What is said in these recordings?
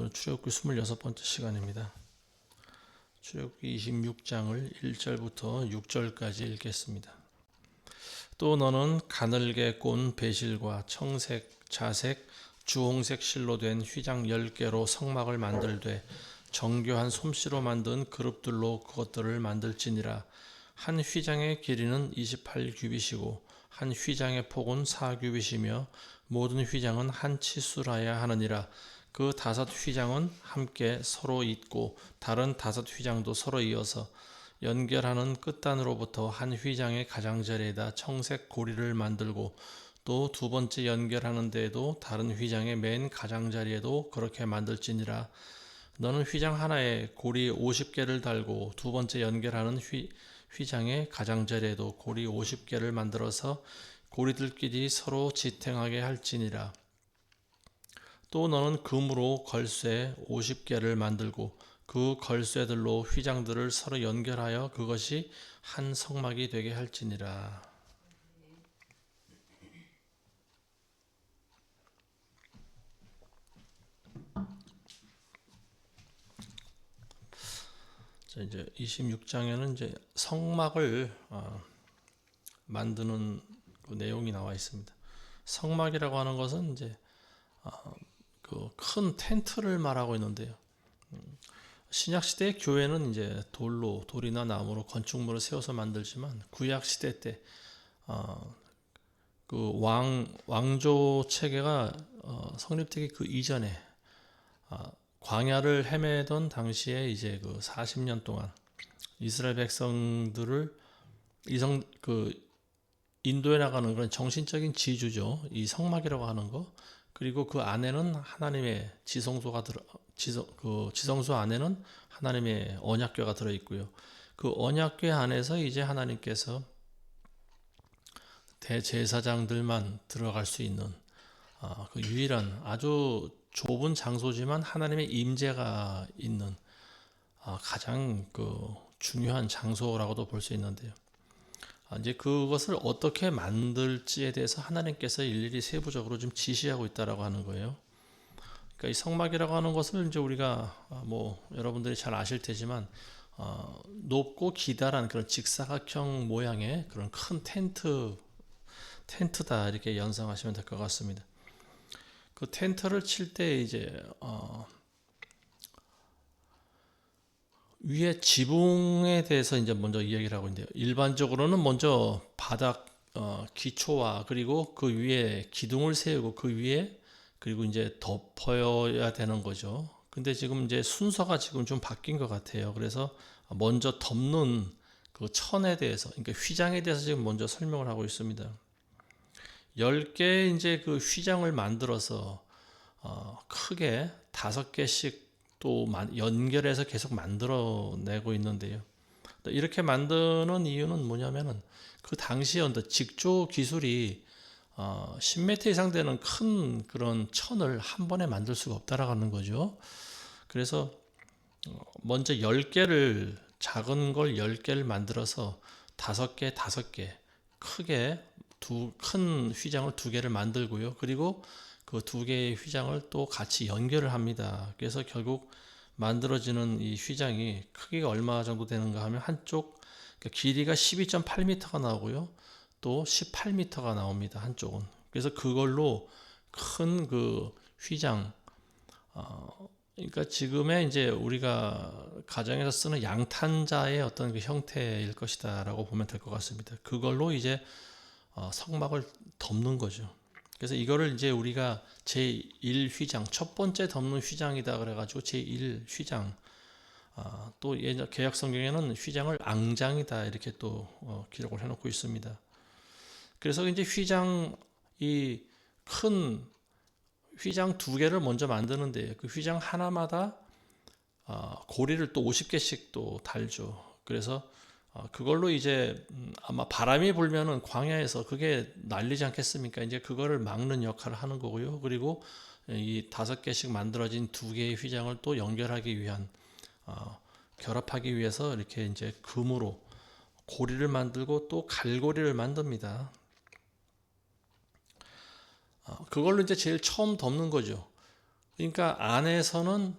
오늘은 출애굽기 26번째 시간입니다. 출애굽기 26장을 1절부터 6절까지 읽겠습니다. 또 너는 가늘게 꼰 배실과 청색, 자색, 주홍색 실로 된 휘장 10개로 성막을 만들되 정교한 솜씨로 만든 그룹들로 그것들을 만들지니라. 한 휘장의 길이는 28규빗이고 한 휘장의 폭은 4규빗이며 모든 휘장은 한 치수라야 하느니라. 그 5휘장은 함께 서로 잇고 다른 5휘장도 서로 이어서 연결하는 끝단으로부터 한 휘장의 가장자리에다 청색 고리를 만들고 또 두 번째 연결하는 데에도 다른 휘장의 맨 가장자리에도 그렇게 만들지니라. 너는 휘장 하나에 고리 50개를 달고 두 번째 연결하는 휘장의 가장자리에도 고리 50개를 만들어서 고리들끼리 서로 지탱하게 할지니라. 또 너는 금으로 걸쇠 50개를 만들고 그 걸쇠들로 휘장들을 서로 연결하여 그것이 한 성막이 되게 할지니라. 자, 이제 26장에는 이제 성막을 만드는 그 내용이 나와 있습니다. 성막이라고 하는 것은 이제 그 큰 텐트를 말하고 있는데요. 신약 시대 교회는 이제 돌이나 나무로 건축물을 세워서 만들지만 구약 시대 때 그 왕조 체계가 성립되기 그 이전에 광야를 헤매던 당시에 이제 그 40년 동안 이스라엘 백성들을 인도에 나가는 그런 정신적인 지주죠. 이 성막이라고 하는 거. 그리고 그 안에는 하나님의 지성소 안에는 하나님의 언약궤가 들어 있고요. 그 언약궤 안에서 이제 하나님께서 대제사장들만 들어갈 수 있는 그 유일한 아주 좁은 장소지만 하나님의 임재가 있는 가장 그 중요한 장소라고도 볼 수 있는데요. 이제 그것을 어떻게 만들지에 대해서 하나님께서 일일이 세부적으로 좀 지시하고 있다라고 하는 거예요. 그러니까 이 성막이라고 하는 것을 이제 우리가 여러분들이 잘 아실 테지만 높고 기다란 그런 직사각형 모양의 그런 큰 텐트다 이렇게 연상하시면 될 것 같습니다. 그 텐트를 칠 때 이제 위에 지붕에 대해서 이제 먼저 이야기를 하고 있는데요. 일반적으로는 먼저 바닥 기초와 그리고 그 위에 기둥을 세우고 그 위에 그리고 이제 덮어야 되는 거죠. 근데 지금 이제 순서가 지금 좀 바뀐 것 같아요. 그래서 먼저 덮는 그 천에 대해서, 그러니까 휘장에 대해서 지금 먼저 설명을 하고 있습니다. 10개의 이제 그 휘장을 만들어서 크게 5개씩 또 연결해서 계속 만들어내고 있는데요. 이렇게 만드는 이유는 뭐냐면은 그 당시에 직조 기술이 10m 이상 되는 큰 그런 천을 한 번에 만들 수가 없다라는 거죠. 그래서 먼저 10개를 작은 걸 10개를 만들어서 5개 크게 큰 휘장을 2개를 만들고요. 그리고 그 2개의 휘장을 또 같이 연결을 합니다. 그래서 결국 만들어지는 이 휘장이 크기가 얼마 정도 되는가 하면 한쪽 길이가 12.8m가 나오고요. 또 18m가 나옵니다. 한쪽은. 그래서 그걸로 큰 그 휘장 그러니까 지금의 이제 우리가 가정에서 쓰는 양탄자의 어떤 그 형태일 것이다라고 보면 될 것 같습니다. 그걸로 이제 성막을 덮는 거죠. 그래서 이거를 이제 우리가 제1휘장, 첫 번째 덮는 휘장이다 그래가지고 제1휘장, 또 예전 개역 성경에는 휘장을 앙장이다 이렇게 또 기록을 해놓고 있습니다. 그래서 이제 이 큰 휘장 2개를 먼저 만드는데 그 휘장 하나마다 고리를 또 50개씩 또 달죠. 그래서 그걸로 이제 아마 바람이 불면은 광야에서 그게 날리지 않겠습니까? 이제 그거를 막는 역할을 하는 거고요. 그리고 이 5개씩 만들어진 2개의 휘장을 또 연결하기 위한 결합하기 위해서 이렇게 이제 금으로 고리를 만들고 또 갈고리를 만듭니다. 그걸로 이제 제일 처음 덮는 거죠. 그러니까 안에서는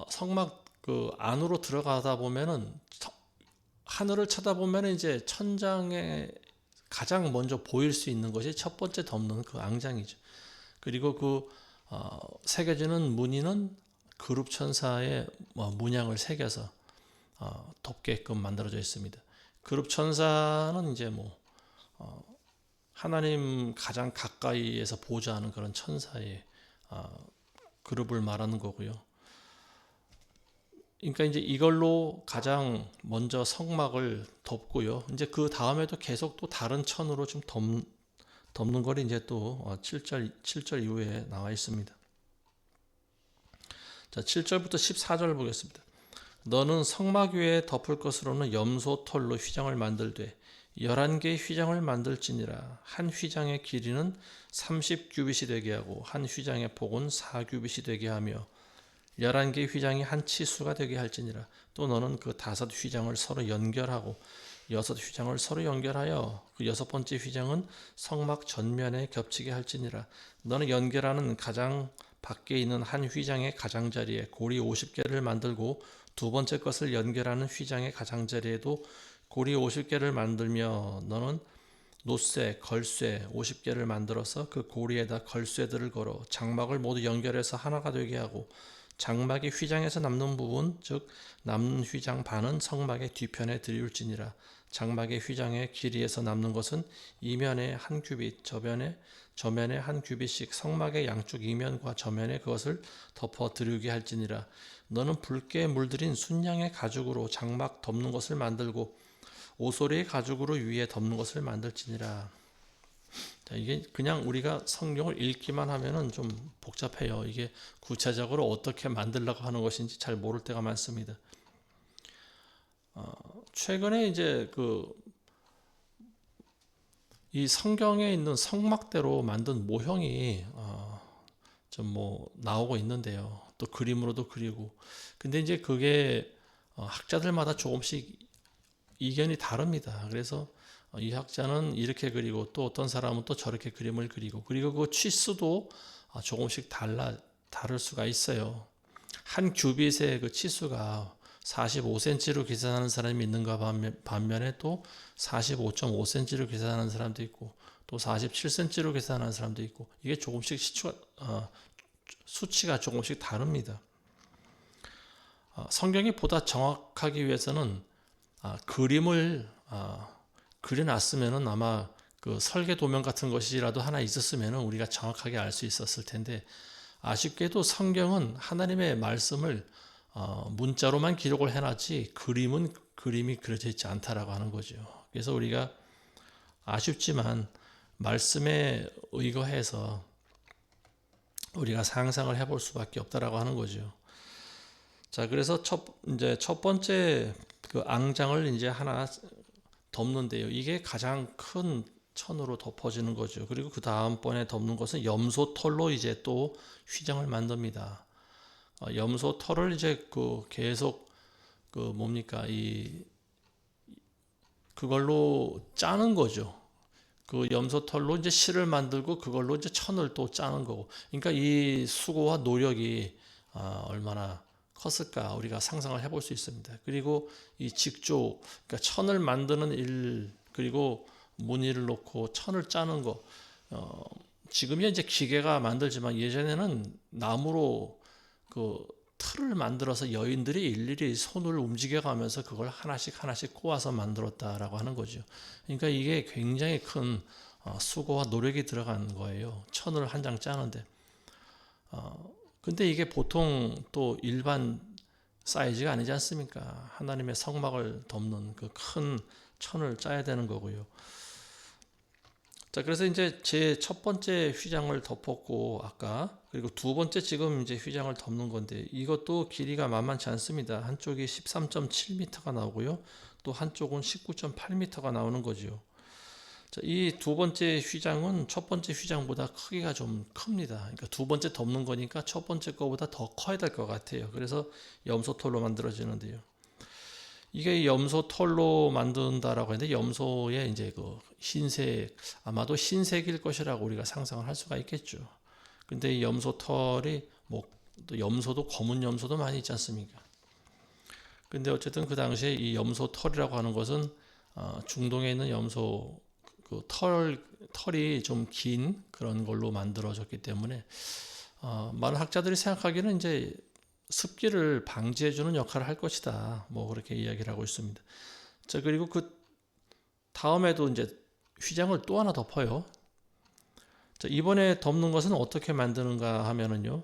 성막 그 안으로 들어가다 보면은 하늘을 쳐다보면 이제 천장에 가장 먼저 보일 수 있는 것이 첫 번째 덮는 그 앙장이죠. 그리고 그 새겨지는 무늬는 그룹 천사의 문양을 새겨서 덮게끔 만들어져 있습니다. 그룹 천사는 이제 하나님 가장 가까이에서 보좌하는 그런 천사의 그룹을 말하는 거고요. 그러니까 이제 이걸로 가장 먼저 성막을 덮고요. 이제 그 다음에도 계속 또 다른 천으로 좀 덮는 걸 이제 또 7절 이후에 나와 있습니다. 자, 7절부터 14절 보겠습니다. 너는 성막 위에 덮을 것으로는 염소 털로 휘장을 만들되 11개의 휘장을 만들지니라. 한 휘장의 길이는 30규빗이 되게 하고 한 휘장의 폭은 4규빗이 되게 하며 11개의 휘장이 한 치수가 되게 할지니라. 또 너는 그 5휘장을 서로 연결하고 6휘장을 서로 연결하여 그 6번째 휘장은 성막 전면에 겹치게 할지니라. 너는 연결하는 가장 밖에 있는 한 휘장의 가장자리에 고리 50개를 만들고 두 번째 것을 연결하는 휘장의 가장자리에도 고리 50개를 만들며 너는 노쇠, 걸쇠 50개를 만들어서 그 고리에다 걸쇠들을 걸어 장막을 모두 연결해서 하나가 되게 하고 장막이 휘장에서 남는 부분 즉 남는 휘장 반은 성막의 뒤편에 들이울지니라. 장막의 휘장의 길이에서 남는 것은 이면에 한 규빗 저면에 한 규빗씩 성막의 양쪽 이면과 저면에 그것을 덮어 들이우게 할지니라. 너는 붉게 물들인 순양의 가죽으로 장막 덮는 것을 만들고 오소리의 가죽으로 위에 덮는 것을 만들지니라. 자, 이게 그냥 우리가 성경을 읽기만 하면은 좀 복잡해요. 이게 구체적으로 어떻게 만들려고 하는 것인지 잘 모를 때가 많습니다. 최근에 이제 이 성경에 있는 성막대로 만든 모형이 좀 나오고 있는데요. 또 그림으로도 그리고. 근데 이제 그게 학자들마다 조금씩 이견이 다릅니다. 그래서 이 학자는 이렇게 그리고 또 어떤 사람은 또 저렇게 그림을 그리고 그 치수도 조금씩 다를 수가 있어요. 한 규빗의 그 치수가 45cm로 계산하는 사람이 있는가 반면에 또 45.5cm로 계산하는 사람도 있고 또 47cm로 계산하는 사람도 있고 이게 조금씩 수치가 조금씩 다릅니다. 성경이 보다 정확하기 위해서는 그림을 그려놨으면은 아마 그 설계 도면 같은 것이라도 하나 있었으면은 우리가 정확하게 알 수 있었을 텐데 아쉽게도 성경은 하나님의 말씀을 문자로만 기록을 해놨지 그림이 그려져 있지 않다라고 하는 거죠. 그래서 우리가 아쉽지만 말씀에 의거해서 우리가 상상을 해볼 수밖에 없다라고 하는 거죠. 자, 그래서 첫 번째 그 앙장을 이제 하나 덮는데요. 이게 가장 큰 천으로 덮어지는 거죠. 그리고 그 다음번에 덮는 것은 염소 털로 이제 또 휘장을 만듭니다. 염소 털을 이제 계속 그걸로 짜는 거죠. 그 염소 털로 이제 실을 만들고 그걸로 이제 천을 또 짜는 거고. 그러니까 이 수고와 노력이 얼마나 컸을까 우리가 상상을 해볼 수 있습니다. 그리고 이 직조, 그러니까 천을 만드는 일, 그리고 무늬를 놓고 천을 짜는 거. 지금이야 이제 기계가 만들지만 예전에는 나무로 그 틀을 만들어서 여인들이 일일이 손을 움직여가면서 그걸 하나씩 꼬아서 만들었다라고 하는 거죠. 그러니까 이게 굉장히 큰 수고와 노력이 들어간 거예요. 천을 한 장 짜는데. 근데 이게 보통 또 일반 사이즈가 아니지 않습니까? 하나님의 성막을 덮는 그 큰 천을 짜야 되는 거고요. 자, 그래서 이제 제 첫 번째 휘장을 덮었고 아까 그리고 두 번째 지금 이제 휘장을 덮는 건데 이것도 길이가 만만치 않습니다. 한쪽이 13.7m가 나오고요. 또 한쪽은 19.8m가 나오는 거죠. 자, 이 두 번째 휘장은 첫 번째 휘장보다 크기가 좀 큽니다. 그러니까 두 번째 덮는 거니까 첫 번째 거보다 더 커야 될 것 같아요. 그래서 염소털로 만들어지는데요. 이게 염소 털로 만든다라고 했는데 염소의 이제 그 흰색 아마도 흰색일 것이라고 우리가 상상을 할 수가 있겠죠. 근데 이 염소 털이 또 염소도 검은 염소도 많이 있지 않습니까? 근데 어쨌든 그 당시에 이 염소 털이라고 하는 것은 중동에 있는 염소 그 털이 좀 긴 그런 걸로 만들어졌기 때문에 많은 학자들이 생각하기에는 이제 습기를 방지해주는 역할을 할 것이다. 그렇게 이야기를 하고 있습니다. 자, 그리고 그 다음에도 이제 휘장을 또 하나 덮어요. 자, 이번에 덮는 것은 어떻게 만드는가 하면은요,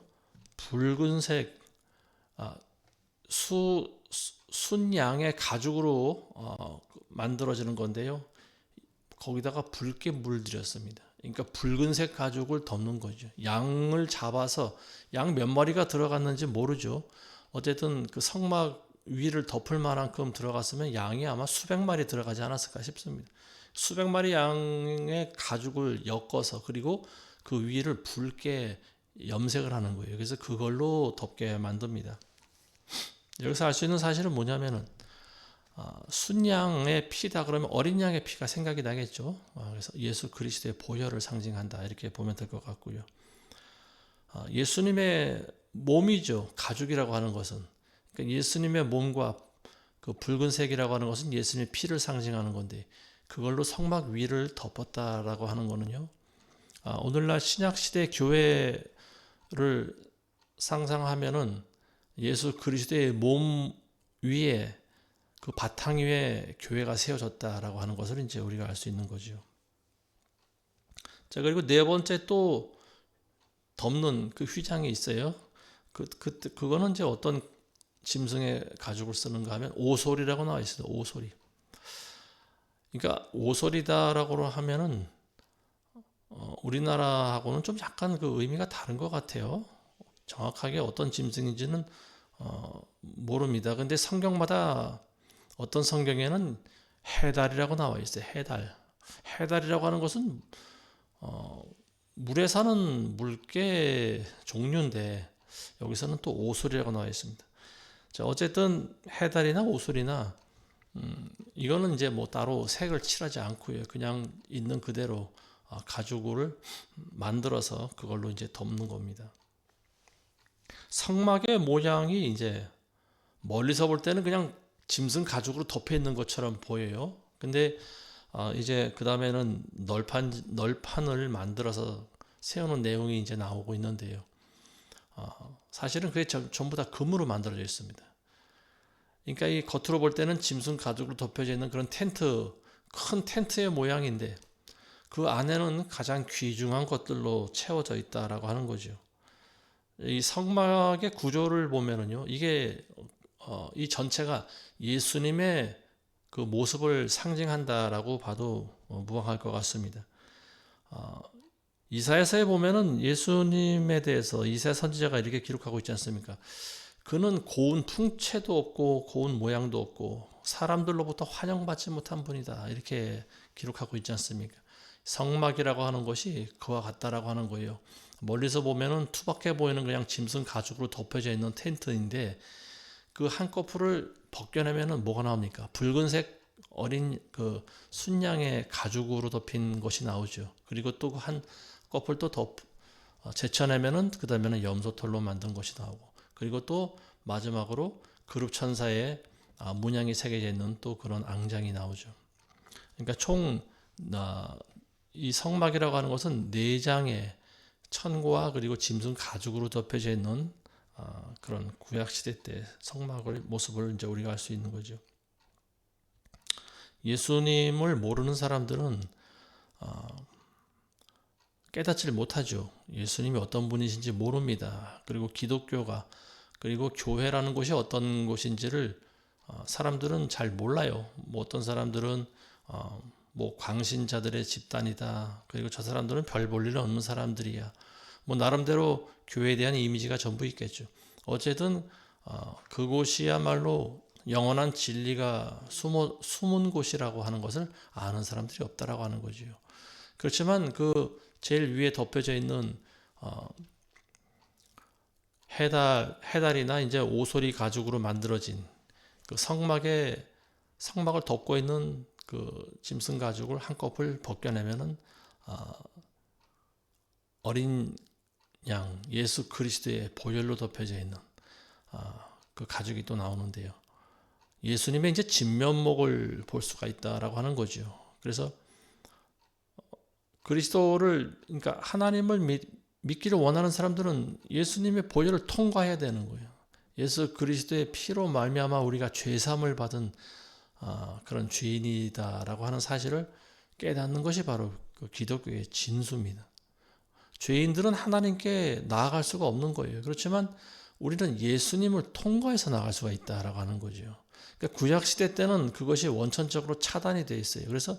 붉은색 순양의 가죽으로 만들어지는 건데요. 거기다가 붉게 물들였습니다. 그러니까 붉은색 가죽을 덮는 거죠. 양을 잡아서 양 몇 마리가 들어갔는지 모르죠. 어쨌든 그 성막 위를 덮을 만큼 들어갔으면 양이 아마 수백 마리 들어가지 않았을까 싶습니다. 수백 마리 양의 가죽을 엮어서 그리고 그 위를 붉게 염색을 하는 거예요. 그래서 그걸로 덮게 만듭니다. 여기서 알 수 있는 사실은 뭐냐면은 순양의 피다 그러면 어린 양의 피가 생각이 나겠죠. 그래서 예수 그리스도의 보혈을 상징한다 이렇게 보면 될 것 같고요. 예수님의 몸이죠. 가죽이라고 하는 것은 그러니까 예수님의 몸과 그 붉은색이라고 하는 것은 예수님의 피를 상징하는 건데 그걸로 성막 위를 덮었다라고 하는 거는요. 오늘날 신약 시대 교회를 상상하면은 예수 그리스도의 몸 위에 그 바탕 위에 교회가 세워졌다라고 하는 것을 이제 우리가 알 수 있는 거죠. 자, 그리고 네 번째 또 덮는 그 휘장이 있어요. 그거는 이제 어떤 짐승의 가죽을 쓰는가 하면 오솔이라고 나와 있어요. 오솔이. 그러니까 오솔이다라고 하면은 우리나라하고는 좀 약간 그 의미가 다른 것 같아요. 정확하게 어떤 짐승인지는 모릅니다. 근데 성경마다 어떤 성경에는 해달이라고 나와 있어요. 해달. 해달이라고 하는 것은 물에 사는 물개 종류인데 여기서는 또 오솔이라고 나와 있습니다. 자, 어쨌든 해달이나 오솔이나 이거는 이제 따로 색을 칠하지 않고요. 그냥 있는 그대로 가죽을 만들어서 그걸로 이제 덮는 겁니다. 성막의 모양이 이제 멀리서 볼 때는 그냥 짐승 가죽으로 덮여 있는 것처럼 보여요. 근데 이제 그 다음에는 널판을 만들어서 세우는 내용이 이제 나오고 있는데요. 사실은 그게 전부 다 금으로 만들어져 있습니다. 그러니까 이 겉으로 볼 때는 짐승 가죽으로 덮여져 있는 그런 텐트, 큰 텐트의 모양인데 그 안에는 가장 귀중한 것들로 채워져 있다라고 하는 거죠. 이 성막의 구조를 보면은요, 이게 이 전체가 예수님의 그 모습을 상징한다라고 봐도 무방할 것 같습니다. 이사야서에 보면은 예수님에 대해서 이사야 선지자가 이렇게 기록하고 있지 않습니까? 그는 고운 풍채도 없고 고운 모양도 없고 사람들로부터 환영받지 못한 분이다 이렇게 기록하고 있지 않습니까? 성막이라고 하는 것이 그와 같다라고 하는 거예요. 멀리서 보면은 투박해 보이는 그냥 짐승 가죽으로 덮여져 있는 텐트인데 그 한꺼풀을 벗겨내면은 뭐가 나옵니까? 붉은색 어린 그 순양의 가죽으로 덮인 것이 나오죠. 그리고 또 한 꺼풀 또 제쳐내면은 그 다음에는 염소털로 만든 것이 나오고 그리고 또 마지막으로 그룹 천사의 문양이 새겨져 있는 또 그런 앙장이 나오죠. 그러니까 총 이 성막이라고 하는 것은 네 장의 천과 그리고 짐승 가죽으로 덮여져 있는 그런 구약 시대 때 성막의 모습을 이제 우리가 알 수 있는 거죠. 예수님을 모르는 사람들은 깨닫지를 못하죠. 예수님이 어떤 분이신지 모릅니다. 그리고 기독교가 그리고 교회라는 곳이 어떤 곳인지를 사람들은 잘 몰라요. 어떤 사람들은 광신자들의 집단이다. 그리고 저 사람들은 별 볼 일 없는 사람들이야. 나름대로 교회에 대한 이미지가 전부 있겠죠. 어쨌든 그곳이야말로 영원한 진리가 숨은 곳이라고 하는 것을 아는 사람들이 없다라고 하는 거죠. 그렇지만 그 제일 위에 덮여져 있는 해달이나 이제 오소리 가죽으로 만들어진 그 성막을 덮고 있는 그 짐승 가죽을 한꺼풀 벗겨내면은 어린 양 예수 그리스도의 보혈로 덮여져 있는 그 가죽이 또 나오는데요. 예수님의 이제 진면목을 볼 수가 있다라고 하는 거죠. 그래서 그리스도를, 그러니까 하나님을 믿기를 원하는 사람들은 예수님의 보혈을 통과해야 되는 거예요. 예수 그리스도의 피로 말미암아 우리가 죄사함을 받은 그런 죄인이다라고 하는 사실을 깨닫는 것이 바로 그 기독교의 진수입니다. 죄인들은 하나님께 나아갈 수가 없는 거예요. 그렇지만 우리는 예수님을 통과해서 나갈 수가 있다라고 하는 거죠. 그러니까 구약 시대 때는 그것이 원천적으로 차단이 되어 있어요. 그래서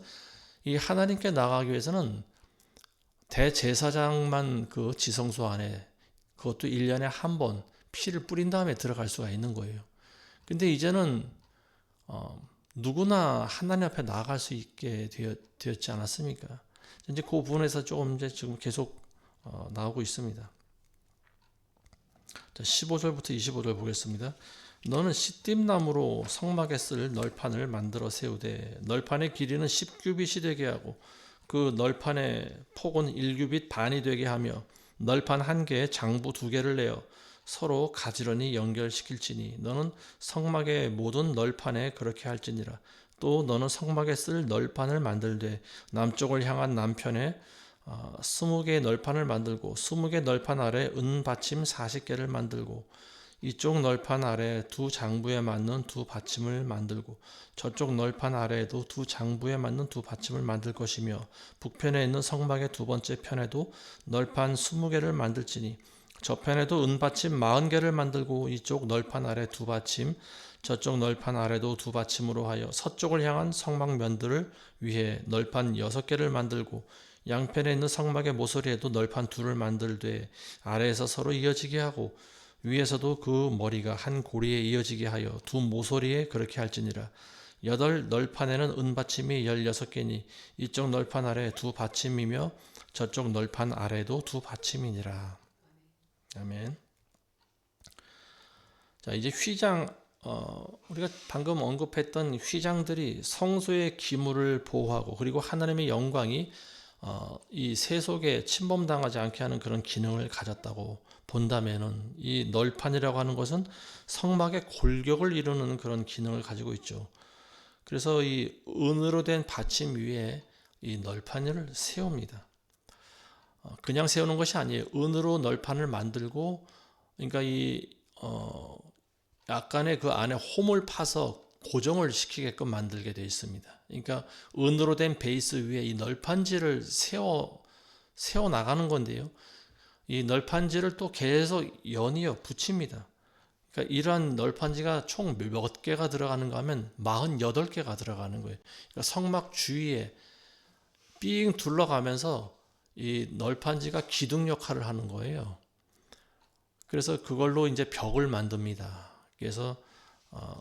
이 하나님께 나가기 위해서는 대제사장만 그 지성소 안에, 그것도 1년에 한 번 피를 뿌린 다음에 들어갈 수가 있는 거예요. 근데 이제는 누구나 하나님 앞에 나아갈 수 있게 되었지 않았습니까? 이제 그 부분에서 조금 이제 지금 계속 나오고 있습니다. 자, 15절부터 25절 보겠습니다. 너는 시띠나무로 성막에 쓸 널판을 만들어 세우되 널판의 길이는 10규빗이 되게 하고 그 널판의 폭은 1규빗 반이 되게 하며 널판 한 개에 장부 2개를 내어 서로 가지런히 연결시킬지니 너는 성막의 모든 널판에 그렇게 할지니라. 또 너는 성막에 쓸 널판을 만들되 남쪽을 향한 남편에 20개의 널판을 만들고 20개 널판 아래 은 받침 40개를 만들고 이쪽 널판 아래 두 장부에 맞는 두 받침을 만들고 저쪽 널판 아래에도 두 장부에 맞는 두 받침을 만들 것이며 북편에 있는 성막의 두 번째 편에도 널판 20개를 만들지니 저편에도 은받침 40개를 만들고 이쪽 널판 아래 두 받침 저쪽 널판 아래도 두 받침으로 하여 서쪽을 향한 성막 면들을 위해 널판 6개를 만들고 양편에 있는 성막의 모서리에도 널판 2를 만들되 아래에서 서로 이어지게 하고 위에서도 그 머리가 한 고리에 이어지게 하여 두 모서리에 그렇게 할지니라. 8 널판에는 은받침이 16개니 이쪽 널판 아래 두 받침이며 저쪽 널판 아래도 두 받침이니라. 아멘. 자, 이제 휘장, 우리가 방금 언급했던 휘장들이 성소의 기물을 보호하고 그리고 하나님의 영광이 이 세속에 침범당하지 않게 하는 그런 기능을 가졌다고 본다면은 이 널판이라고 하는 것은 성막의 골격을 이루는 그런 기능을 가지고 있죠. 그래서 이 은으로 된 받침 위에 이 널판을 세웁니다. 그냥 세우는 것이 아니에요. 은으로 널판을 만들고, 그러니까 약간의 그 안에 홈을 파서 고정을 시키게끔 만들게 되어 있습니다. 그러니까 은으로 된 베이스 위에 이 널판지를 세워 나가는 건데요. 이 널판지를 또 계속 연이어 붙입니다. 그러니까 이러한 널판지가 총 몇 개가 들어가는가 하면 48개가 들어가는 거예요. 그러니까 성막 주위에 삥 둘러가면서 이 널판지가 기둥 역할을 하는 거예요. 그래서 그걸로 이제 벽을 만듭니다. 그래서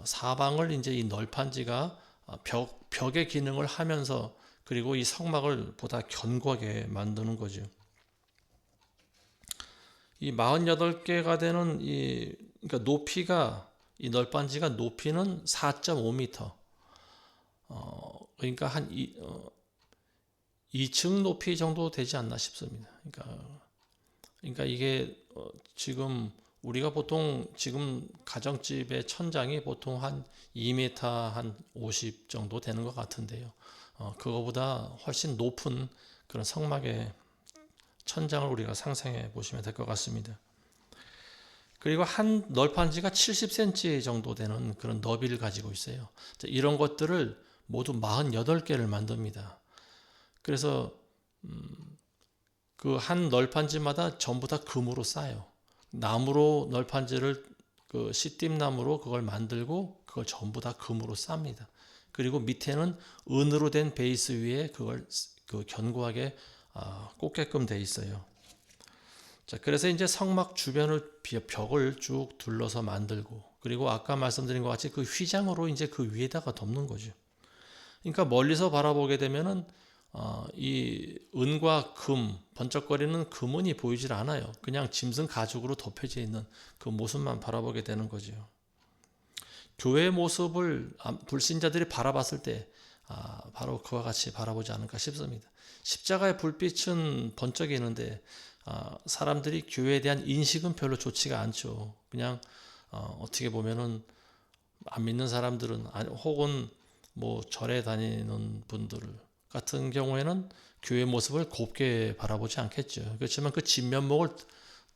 사방을 이제 이 널판지가 벽의 기능을 하면서 그리고 이 성막을 보다 견고하게 만드는 거죠. 이 48개가 되는 그러니까 높이가, 이 널판지가 높이는 4.5m. 그러니까 한 2층 높이 정도 되지 않나 싶습니다. 그러니까 이게 지금 우리가 보통 지금 가정집의 천장이 보통 한 2m 한 50 정도 되는 것 같은데요. 그거보다 훨씬 높은 그런 성막의 천장을 우리가 상상해 보시면 될 것 같습니다. 그리고 한 널판지가 70cm 정도 되는 그런 너비를 가지고 있어요. 이런 것들을 모두 48개를 만듭니다. 그래서 그 한 널판지마다 전부 다 금으로 싸요. 나무로 널판지를 그 시띠나무로 그걸 만들고 그걸 전부 다 금으로 쌉니다. 그리고 밑에는 은으로 된 베이스 위에 그걸 그 견고하게 꽂게끔 돼 있어요. 자, 그래서 이제 성막 주변을 벽을 쭉 둘러서 만들고 그리고 아까 말씀드린 것 같이 그 휘장으로 이제 그 위에다가 덮는 거죠. 그러니까 멀리서 바라보게 되면은 이 은과 금, 번쩍거리는 금은이 보이질 않아요. 그냥 짐승 가죽으로 덮여져 있는 그 모습만 바라보게 되는 거죠. 교회의 모습을 불신자들이 바라봤을 때 바로 그와 같이 바라보지 않을까 싶습니다. 십자가의 불빛은 번쩍이는데 사람들이 교회에 대한 인식은 별로 좋지가 않죠. 그냥 어떻게 보면은 안 믿는 사람들은 혹은 뭐 절에 다니는 분들 같은 경우에는 교회 모습을 곱게 바라보지 않겠죠. 그렇지만 그 진면목을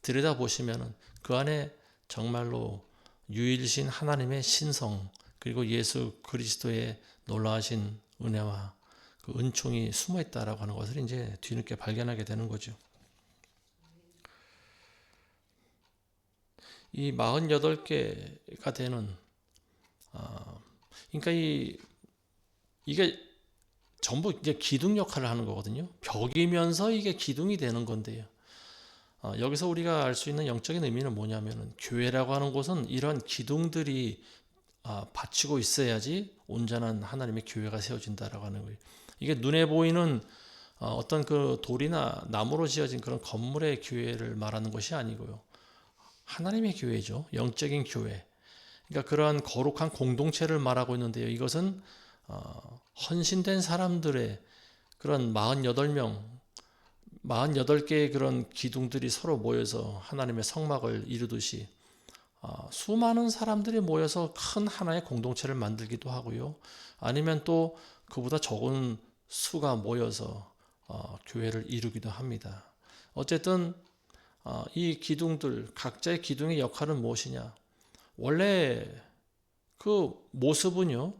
들여다보시면은 그 안에 정말로 유일신 하나님의 신성 그리고 예수 그리스도의 놀라우신 은혜와 그 은총이 숨어 있다라고 하는 것을 이제 뒤늦게 발견하게 되는 거죠. 이 48개가 되는 그러니까 이게 전부 이제 기둥 역할을 하는 거거든요. 벽이면서 이게 기둥이 되는 건데요. 여기서 우리가 알 수 있는 영적인 의미는 뭐냐면은 교회라고 하는 곳은 이런 기둥들이 받치고 있어야지 온전한 하나님의 교회가 세워진다라고 하는 거예요. 이게 눈에 보이는 어떤 그 돌이나 나무로 지어진 그런 건물의 교회를 말하는 것이 아니고요. 하나님의 교회죠. 영적인 교회. 그러니까 그러한 거룩한 공동체를 말하고 있는데요. 이것은 헌신된 사람들의 그런 48개의 그런 기둥들이 서로 모여서 하나님의 성막을 이루듯이 수많은 사람들이 모여서 큰 하나의 공동체를 만들기도 하고요. 아니면 또 그보다 적은 수가 모여서 교회를 이루기도 합니다. 어쨌든 이 기둥들 각자의 기둥의 역할은 무엇이냐? 원래 그 모습은요.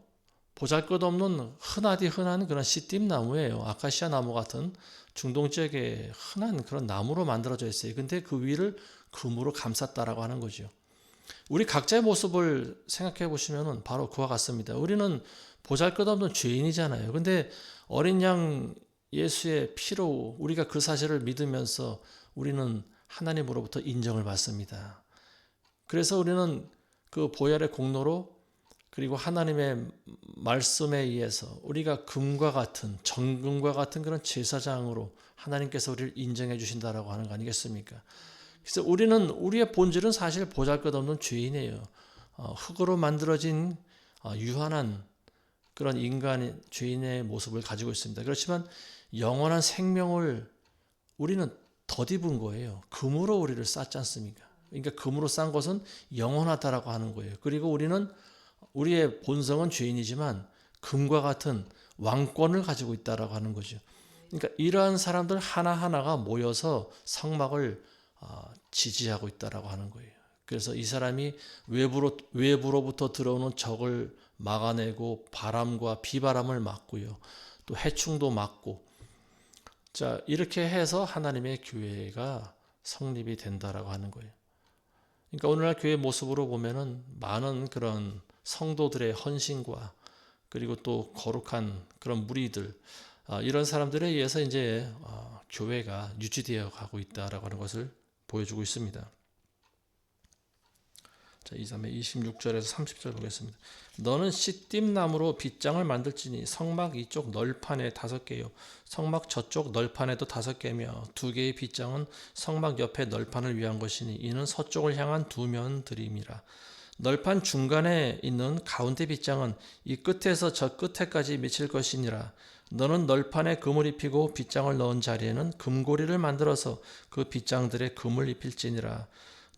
보잘것없는 흔하디 흔한 그런 씨띠나무예요. 아카시아 나무 같은 중동 지역에 흔한 그런 나무로 만들어져 있어요. 근데 그 위를 금으로 감쌌다라고 하는 거죠. 우리 각자의 모습을 생각해 보시면 바로 그와 같습니다. 우리는 보잘것없는 죄인이잖아요. 근데 어린 양 예수의 피로 우리가 그 사실을 믿으면서 우리는 하나님으로부터 인정을 받습니다. 그래서 우리는 그 보혈의 공로로 그리고 하나님의 말씀에 의해서 우리가 금과 같은 정금과 같은 그런 제사장으로 하나님께서 우리를 인정해 주신다라고 하는 거 아니겠습니까? 그래서 우리의 본질은 사실 보잘것없는 죄인이에요. 흙으로 만들어진 유한한 그런 인간 죄인의 모습을 가지고 있습니다. 그렇지만 영원한 생명을 우리는 덧입은 거예요. 금으로 우리를 쌌지 않습니까? 그러니까 금으로 싼 것은 영원하다라고 하는 거예요. 그리고 우리의 본성은 죄인이지만 금과 같은 왕권을 가지고 있다라고 하는 거죠. 그러니까 이러한 사람들 하나하나가 모여서 성막을 지지하고 있다라고 하는 거예요. 그래서 이 사람이 외부로부터 들어오는 적을 막아내고 바람과 비바람을 막고요. 또 해충도 막고 자 이렇게 해서 하나님의 교회가 성립이 된다라고 하는 거예요. 그러니까 오늘날 교회 모습으로 보면은 많은 그런 성도들의 헌신과 그리고 또 거룩한 그런 무리들 이런 사람들에 의해서 이제 교회가 유지되어 가고 있다라고 하는 것을 보여주고 있습니다. 자, 이 다음에 26절에서 30절 보겠습니다. 너는 시띠나무로 빗장을 만들지니 성막 이쪽 널판에 5개요 성막 저쪽 널판에도 5개며 2개의 빗장은 성막 옆에 널판을 위한 것이니 이는 서쪽을 향한 2면들임이라. 널판 중간에 있는 가운데 빗장은 이 끝에서 저 끝에까지 미칠 것이니라. 너는 널판에 금을 입히고 빗장을 넣은 자리에는 금고리를 만들어서 그 빗장들에 금을 입힐지니라.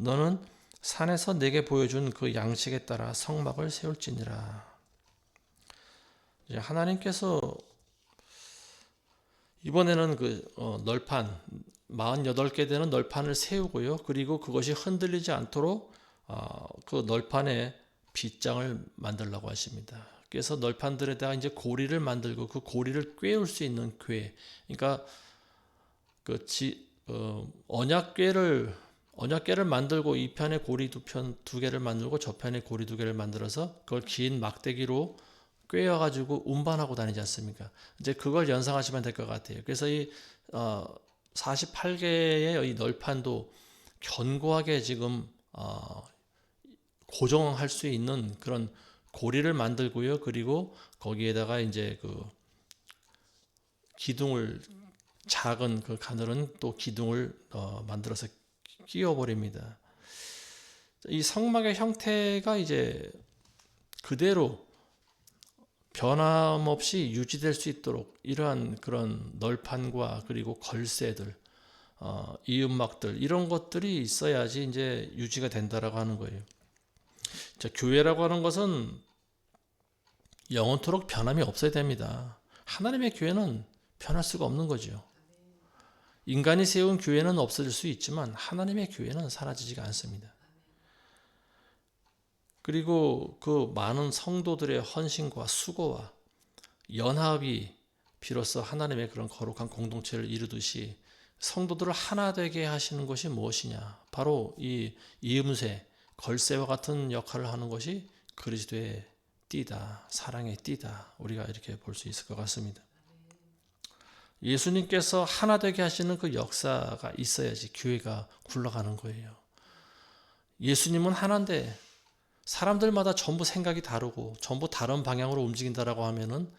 너는 산에서 내게 보여준 그 양식에 따라 성막을 세울지니라. 이제 하나님께서 이번에는 그 널판 48개 되는 널판을 세우고요. 그리고 그것이 흔들리지 않도록 그 널판에 빗장을 만들라고 하십니다. 그래서 널판들에다가 이제 고리를 만들고 그 고리를 꿰울 수 있는 궤. 그러니까 언약궤를 만들고 이 편에 고리 2개를 만들고 저 편에 고리 2개를 만들어서 그걸 긴 막대기로 꿰어가지고 운반하고 다니지 않습니까? 이제 그걸 연상하시면 될 것 같아요. 그래서 이 48개의 이 널판도 견고하게 지금 고정할 수 있는 그런 고리를 만들고요. 그리고 거기에다가 이제 그 기둥을 작은 그 가늘은 또 기둥을 만들어서 끼워버립니다. 이 성막의 형태가 이제 그대로 변함없이 유지될 수 있도록 이러한 그런 널판과 그리고 걸쇠들 이음막들 이런 것들이 있어야지 이제 유지가 된다라고 하는 거예요. 자, 교회라고 하는 것은 영원토록 변함이 없어야 됩니다. 하나님의 교회는 변할 수가 없는 거죠. 인간이 세운 교회는 없어질 수 있지만 하나님의 교회는 사라지지가 않습니다. 그리고 그 많은 성도들의 헌신과 수고와 연합이 비로소 하나님의 그런 거룩한 공동체를 이루듯이 성도들을 하나 되게 하시는 것이 무엇이냐? 바로 이 이음새, 걸새와 같은 역할을 하는 것이 그리스도의 띠다, 사랑의 띠다. 우리가 이렇게 볼 수 있을 것 같습니다. 예수님께서 하나 되게 하시는 그 역사가 있어야지 교회가 굴러가는 거예요. 예수님은 하나인데 사람들마다 전부 생각이 다르고 전부 다른 방향으로 움직인다라고 하면은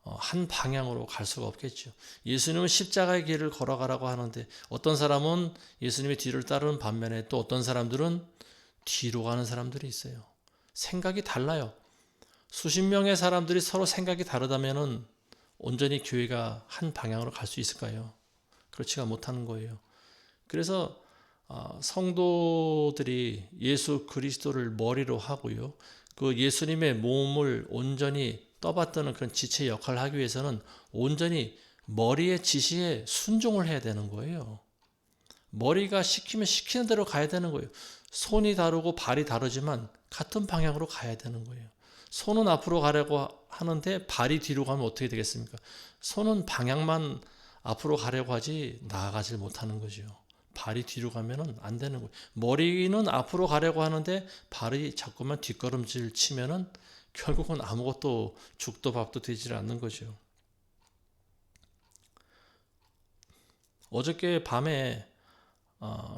한 방향으로 갈 수가 없겠죠. 예수님은 십자가의 길을 걸어가라고 하는데 어떤 사람은 예수님의 뒤를 따르는 반면에 또 어떤 사람들은 뒤로 가는 사람들이 있어요. 생각이 달라요. 수십 명의 사람들이 서로 생각이 다르다면은 온전히 교회가 한 방향으로 갈 수 있을까요? 그렇지가 못하는 거예요. 그래서 성도들이 예수 그리스도를 머리로 하고요. 그 예수님의 몸을 온전히 떠받드는 그런 지체 역할을 하기 위해서는 온전히 머리의 지시에 순종을 해야 되는 거예요. 머리가 시키면 시키는 대로 가야 되는 거예요. 손이 다르고 발이 다르지만 같은 방향으로 가야 되는 거예요. 손은 앞으로 가려고 하는데 발이 뒤로 가면 어떻게 되겠습니까? 손은 방향만 앞으로 가려고 하지 나아가질 못하는 거죠. 발이 뒤로 가면은 안 되는 거예요. 머리는 앞으로 가려고 하는데 발이 자꾸만 뒷걸음질 치면은 결국은 아무것도 죽도 밥도 되질 않는 거죠. 어저께 밤에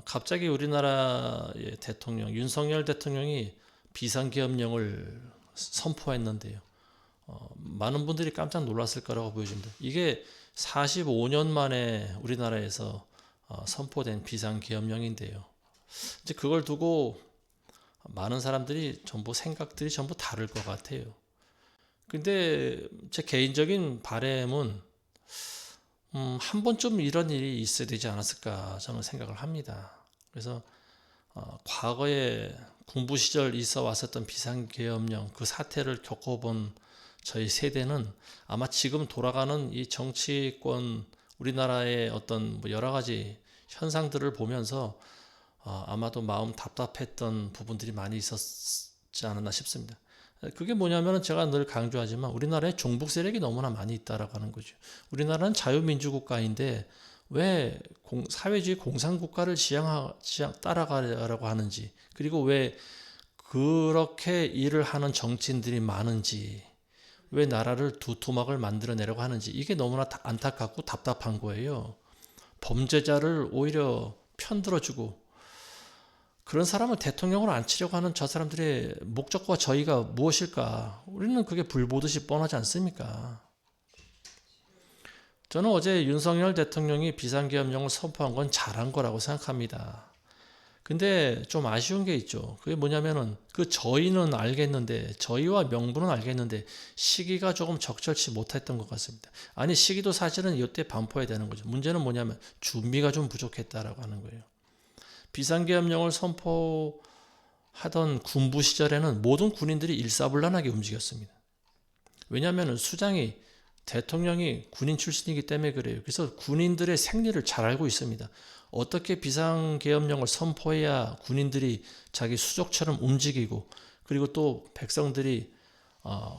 갑자기 우리나라의 대통령 윤석열 대통령이 비상계엄령을 선포했는데요. 많은 분들이 깜짝 놀랐을 거라고 보여집니다. 이게 45년 만에 우리나라에서 선포된 비상계엄령인데요. 이제 그걸 두고 많은 사람들이 생각들이 전부 다를 것 같아요. 근데 제 개인적인 바람은 한 번쯤 이런 일이 있어야 되지 않았을까 저는 생각을 합니다. 그래서 과거에 군부 시절 있어 왔었던 비상계엄령 그 사태를 겪어본 저희 세대는 아마 지금 돌아가는 이 정치권 우리나라의 어떤 여러 가지 현상들을 보면서 아마도 마음 답답했던 부분들이 많이 있었지 않았나 싶습니다. 그게 뭐냐면 제가 늘 강조하지만 우리나라에 종북 세력이 너무나 많이 있다라고 하는 거죠. 우리나라는 자유민주국가인데 왜 사회주의 공산국가를 따라가려고 하는지, 그리고 왜 그렇게 일을 하는 정치인들이 많은지, 왜 나라를 두토막을 만들어내려고 하는지, 이게 너무나 안타깝고 답답한 거예요. 범죄자를 오히려 편들어주고 그런 사람을 대통령으로 앉히려고 하는 저 사람들의 목적과 저희가 무엇일까? 우리는 그게 불보듯이 뻔하지 않습니까? 저는 어제 윤석열 대통령이 비상계엄령을 선포한 건 잘한 거라고 생각합니다. 근데 좀 아쉬운 게 있죠. 그게 뭐냐면은 그 저희는 알겠는데, 저희와 명분은 알겠는데 시기가 조금 적절치 못했던 것 같습니다. 아니, 시기도 사실은 이때 반포해야 되는 거죠. 문제는 뭐냐면 준비가 좀 부족했다라고 하는 거예요. 비상계엄령을 선포하던 군부 시절에는 모든 군인들이 일사불란하게 움직였습니다. 왜냐하면 수장이 대통령이 군인 출신이기 때문에 그래요. 그래서 군인들의 생리를 잘 알고 있습니다. 어떻게 비상계엄령을 선포해야 군인들이 자기 수족처럼 움직이고 그리고 또 백성들이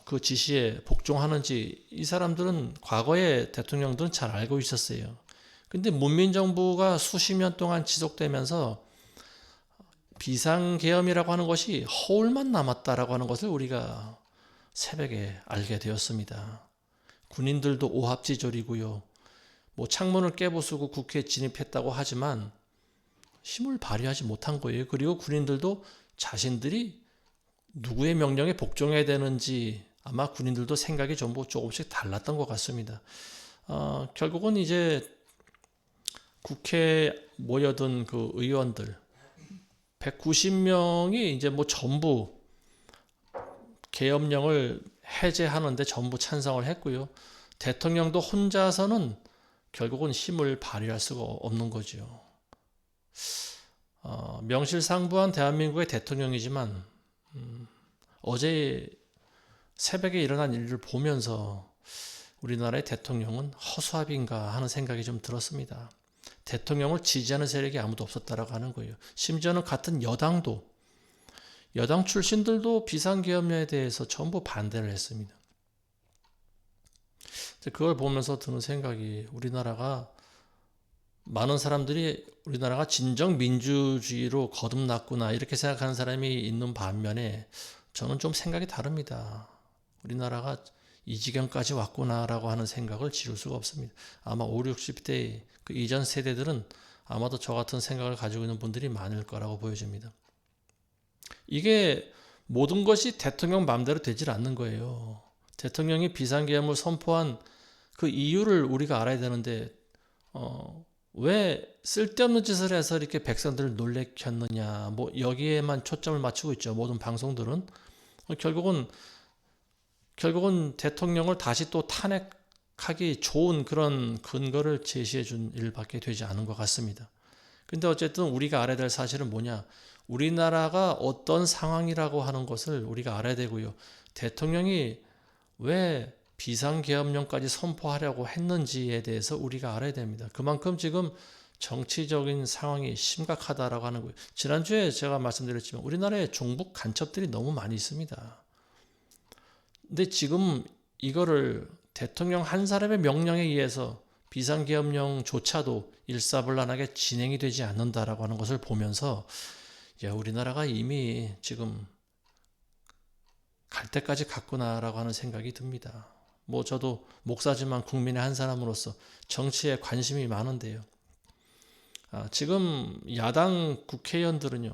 그 지시에 복종하는지 이 사람들은 과거의 대통령들은 잘 알고 있었어요. 근데 문민정부가 수십 년 동안 지속되면서 비상계엄이라고 하는 것이 허울만 남았다라고 하는 것을 우리가 새벽에 알게 되었습니다. 군인들도 오합지졸이고요. 창문을 깨부수고 국회에 진입했다고 하지만 힘을 발휘하지 못한 거예요. 그리고 군인들도 자신들이 누구의 명령에 복종해야 되는지 아마 군인들도 생각이 전부 조금씩 달랐던 것 같습니다. 결국은 이제 국회에 모여든 그 의원들 190명이 이제 전부 계엄령을 해제하는데 전부 찬성을 했고요. 대통령도 혼자서는 결국은 힘을 발휘할 수가 없는 거죠. 명실상부한 대한민국의 대통령이지만 어제 새벽에 일어난 일을 보면서 우리나라의 대통령은 허수아비인가 하는 생각이 좀 들었습니다. 대통령을 지지하는 세력이 아무도 없었다라고 하는 거예요. 심지어는 같은 여당도, 여당 출신들도 비상계엄령에 대해서 전부 반대를 했습니다. 그걸 보면서 드는 생각이, 많은 사람들이 우리나라가 진정 민주주의로 거듭났구나 이렇게 생각하는 사람이 있는 반면에 저는 좀 생각이 다릅니다. 우리나라가 이 지경까지 왔구나라고 하는 생각을 지울 수가 없습니다. 아마 5, 60대 그 이전 세대들은 아마도 저 같은 생각을 가지고 있는 분들이 많을 거라고 보여집니다. 이게 모든 것이 대통령 마음대로 되질 않는 거예요. 대통령이 비상계엄을 선포한 그 이유를 우리가 알아야 되는데 왜 쓸데없는 짓을 해서 이렇게 백성들을 놀래켰느냐, 뭐 여기에만 초점을 맞추고 있죠. 모든 방송들은 결국은 대통령을 다시 또 탄핵하기 좋은 그런 근거를 제시해 준 일밖에 되지 않은 것 같습니다. 근데 어쨌든 우리가 알아야 될 사실은 뭐냐, 우리나라가 어떤 상황이라고 하는 것을 우리가 알아야 되고요. 대통령이 왜 비상계엄령까지 선포하려고 했는지에 대해서 우리가 알아야 됩니다. 그만큼 지금 정치적인 상황이 심각하다라고 하는 거예요. 지난주에 제가 말씀드렸지만 우리나라에 종북 간첩들이 너무 많이 있습니다. 근데 지금 이거를 대통령 한 사람의 명령에 의해서 비상계엄령조차도 일사불란하게 진행이 되지 않는다라고 하는 것을 보면서 우리나라가 이미 지금 갈 때까지 갔구나라고 하는 생각이 듭니다. 저도 목사지만 국민의 한 사람으로서 정치에 관심이 많은데요. 지금 야당 국회의원들은요,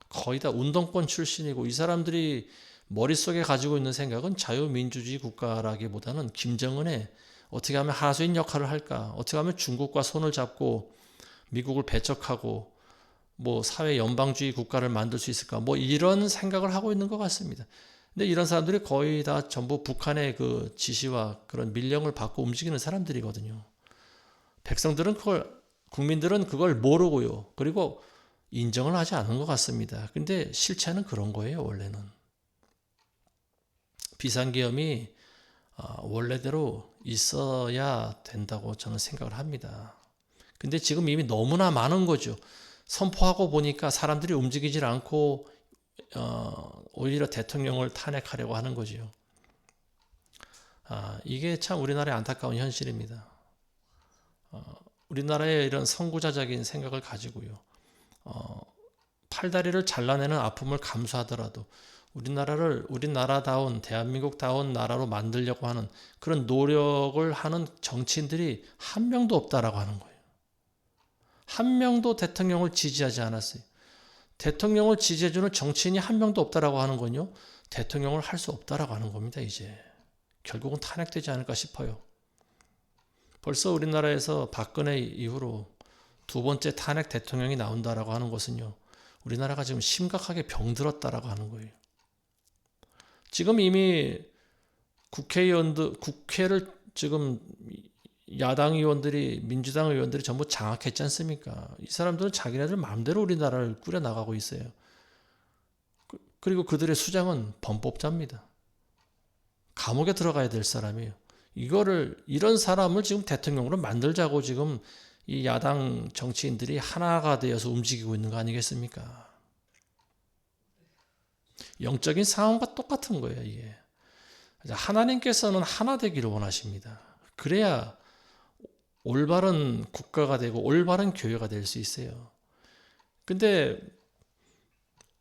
거의 다 운동권 출신이고 이 사람들이 머릿속에 가지고 있는 생각은 자유민주주의 국가라기보다는 김정은의 어떻게 하면 하수인 역할을 할까, 어떻게 하면 중국과 손을 잡고 미국을 배척하고 사회 연방주의 국가를 만들 수 있을까, 이런 생각을 하고 있는 것 같습니다. 근데 이런 사람들이 거의 다 전부 북한의 그 지시와 그런 밀령을 받고 움직이는 사람들이거든요. 국민들은 그걸 모르고요. 그리고 인정을 하지 않은 것 같습니다. 근데 실체는 그런 거예요, 원래는. 비상계엄이 원래대로 있어야 된다고 저는 생각을 합니다. 근데 지금 이미 너무나 많은 거죠. 선포하고 보니까 사람들이 움직이질 않고 오히려 대통령을 탄핵하려고 하는 거지요. 이게 참 우리나라의 안타까운 현실입니다. 우리나라의 이런 선구자적인 생각을 가지고요. 팔다리를 잘라내는 아픔을 감수하더라도 우리나라다운 대한민국다운 나라로 만들려고 하는 그런 노력을 하는 정치인들이 한 명도 없다라고 하는 거예요. 한 명도 대통령을 지지하지 않았어요. 대통령을 지지해주는 정치인이 한 명도 없다라고 하는 건요, 대통령을 할 수 없다라고 하는 겁니다. 이제 결국은 탄핵되지 않을까 싶어요. 벌써 우리나라에서 박근혜 이후로 두 번째 탄핵 대통령이 나온다라고 하는 것은요, 우리나라가 지금 심각하게 병들었다라고 하는 거예요. 지금 이미 국회를 지금 야당 의원들이, 민주당 의원들이 전부 장악했지 않습니까? 이 사람들은 자기네들 마음대로 우리나라를 꾸려나가고 있어요. 그리고 그들의 수장은 범법자입니다. 감옥에 들어가야 될 사람이에요. 이런 사람을 지금 대통령으로 만들자고 지금 이 야당 정치인들이 하나가 되어서 움직이고 있는 거 아니겠습니까? 영적인 상황과 똑같은 거예요, 이게. 하나님께서는 하나 되기를 원하십니다. 그래야 올바른 국가가 되고 올바른 교회가 될 수 있어요. 근데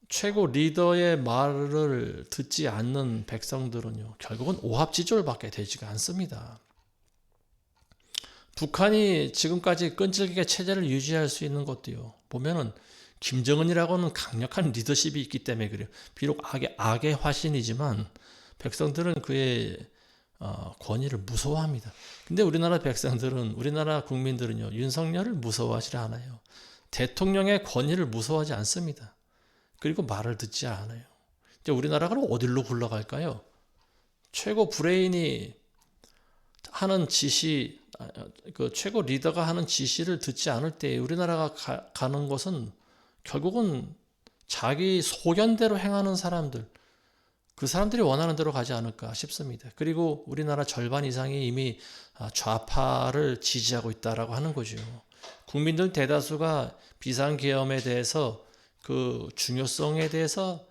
최고 리더의 말을 듣지 않는 백성들은요, 결국은 오합지졸밖에 되지가 않습니다. 북한이 지금까지 끈질기게 체제를 유지할 수 있는 것도요, 보면은 김정은이라고는 강력한 리더십이 있기 때문에 그래요. 비록 악의 화신이지만 백성들은 그의 권위를 무서워합니다. 근데 우리나라 국민들은요, 윤석열을 무서워하지 않아요. 대통령의 권위를 무서워하지 않습니다. 그리고 말을 듣지 않아요. 이제 우리나라가 어디로 굴러갈까요? 최고 브레인이 하는 지시, 그 최고 리더가 하는 지시를 듣지 않을 때 우리나라가 가는 것은 결국은 자기 소견대로 행하는 사람들, 그 사람들이 원하는 대로 가지 않을까 싶습니다. 그리고 우리나라 절반 이상이 이미 좌파를 지지하고 있다라고 하는 거죠. 국민들 대다수가 비상계엄에 대해서 그 중요성에 대해서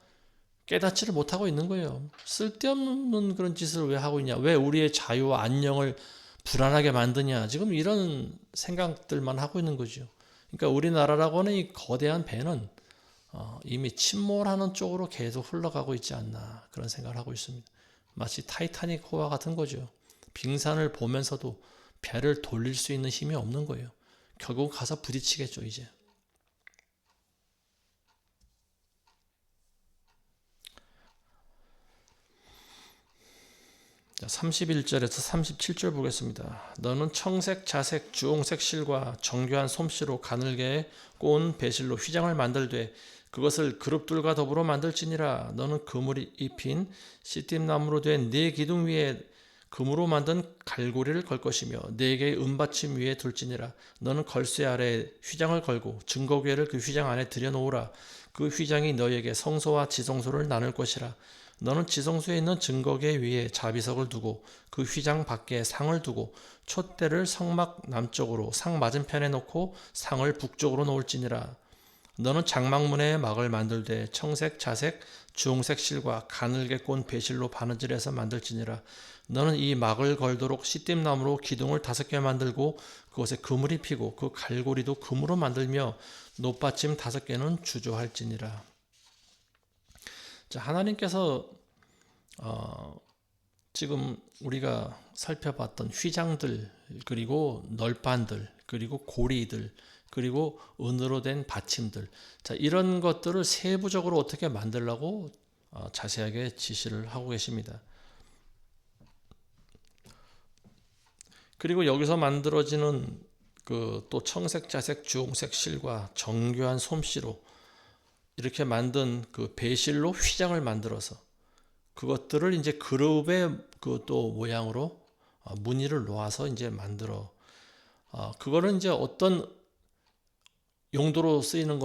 깨닫지를 못하고 있는 거예요. 쓸데없는 그런 짓을 왜 하고 있냐? 왜 우리의 자유와 안녕을 불안하게 만드냐? 지금 이런 생각들만 하고 있는 거죠. 그러니까 우리나라라고 하는 이 거대한 배는 이미 침몰하는 쪽으로 계속 흘러가고 있지 않나 그런 생각을 하고 있습니다. 마치 타이타닉 호와 같은 거죠. 빙산을 보면서도 배를 돌릴 수 있는 힘이 없는 거예요. 결국 가서 부딪히겠죠, 이제. 자, 31절에서 37절 보겠습니다. 너는 청색, 자색, 주홍색 실과 정교한 솜씨로 가늘게 꼬은 배실로 휘장을 만들되 그것을 그룹들과 더불어 만들지니라. 너는 그물이 입힌 시띠나무로 된 네 기둥 위에 금으로 만든 갈고리를 걸 것이며 네 개의 은받침 위에 둘지니라. 너는 걸쇠 아래에 휘장을 걸고 증거궤를 그 휘장 안에 들여놓으라. 그 휘장이 너에게 성소와 지성소를 나눌 것이라. 너는 지성소에 있는 증거궤 위에 자비석을 두고 그 휘장 밖에 상을 두고 촛대를 성막 남쪽으로 상 맞은편에 놓고 상을 북쪽으로 놓을지니라. 너는 장막문에 막을 만들되 청색, 자색, 주홍색 실과 가늘게 꼰 배실로 바느질해서 만들지니라. 너는 이 막을 걸도록 시띠나무로 기둥을 5개 만들고 그것에 금을 입히고 그 갈고리도 금으로 만들며 놋받침 5개는 주조할지니라. 자, 하나님께서 지금 우리가 살펴봤던 휘장들, 그리고 널판들, 그리고 고리들, 그리고 은으로 된 받침들, 자, 이런 것들을 세부적으로 어떻게 만들라고 자세하게 지시를 하고 계십니다. 그리고 여기서 만들어지는 그 또 청색, 자색, 주홍색 실과 정교한 솜씨로 이렇게 만든 그 배실로 휘장을 만들어서 그것들을 이제 그룹의 그 또 모양으로 무늬를 놓아서 이제 만들어 그거는 이제 어떤 용도로 쓰이는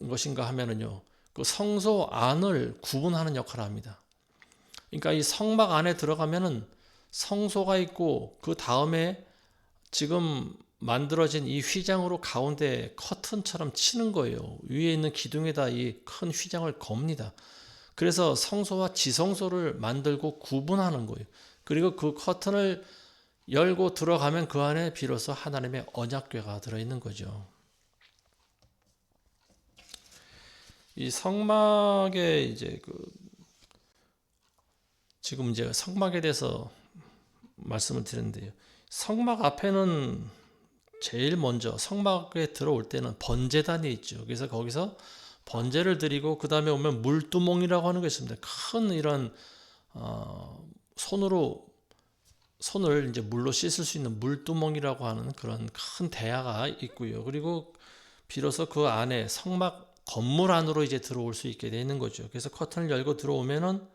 것인가 하면은요, 그 성소 안을 구분하는 역할을 합니다. 그러니까 이 성막 안에 들어가면은 성소가 있고 그 다음에 지금 만들어진 이 휘장으로 가운데 커튼처럼 치는 거예요. 위에 있는 기둥에다 이 큰 휘장을 겁니다. 그래서 성소와 지성소를 만들고 구분하는 거예요. 그리고 그 커튼을 열고 들어가면 그 안에 비로소 하나님의 언약궤가 들어있는 거죠. 이 성막에 이제 지금 이제 성막에 대해서 말씀을 드렸는데요. 성막 앞에는 제일 먼저 성막에 들어올 때는 번제단이 있죠. 그래서 거기서 번제를 드리고 그 다음에 오면 물두멍이라고 하는 게 있습니다. 큰 이런 손을 이제 물로 씻을 수 있는 물두멍이라고 하는 그런 큰 대야가 있고요. 그리고 비로소 그 안에 성막 건물 안으로 이제 들어올 수 있게 되는 거죠. 그래서 커튼을 열고 들어오면은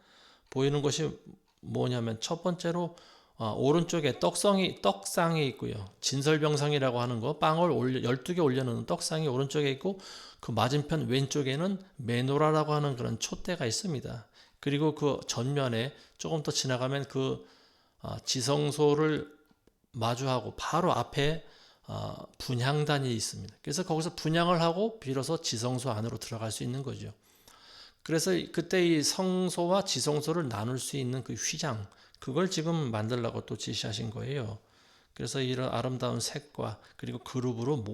보이는 것이 뭐냐면 첫 번째로 오른쪽에 떡상이 있고요. 진설병상이라고 하는 거, 빵을 12개 올려놓는 떡상이 오른쪽에 있고 그 맞은편 왼쪽에는 메노라라고 하는 그런 촛대가 있습니다. 그리고 그 전면에 조금 더 지나가면 그 지성소를 마주하고 바로 앞에 분향단이 있습니다. 그래서 거기서 분향을 하고 비로소 지성소 안으로 들어갈 수 있는 거죠. 그래서 그때 이 성소와 지성소를 나눌 수 있는 그 휘장, 그걸 지금 만들라고 또 지시하신 거예요. 그래서 이런 아름다운 색과 그리고 그룹으로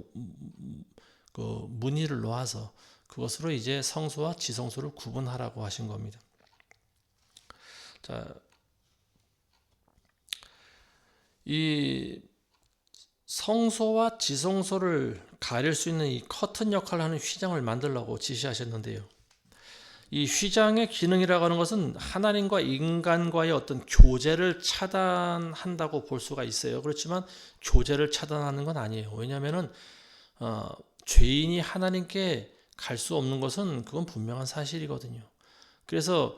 그 무늬를 놓아서 그것으로 이제 성소와 지성소를 구분하라고 하신 겁니다. 자, 이 성소와 지성소를 가릴 수 있는 이 커튼 역할을 하는 휘장을 만들라고 지시하셨는데요. 이 휘장의 기능이라고 하는 것은 하나님과 인간과의 어떤 교제를 차단한다고 볼 수가 있어요. 그렇지만 교제를 차단하는 건 아니에요. 왜냐하면은 죄인이 하나님께 갈 수 없는 것은 그건 분명한 사실이거든요. 그래서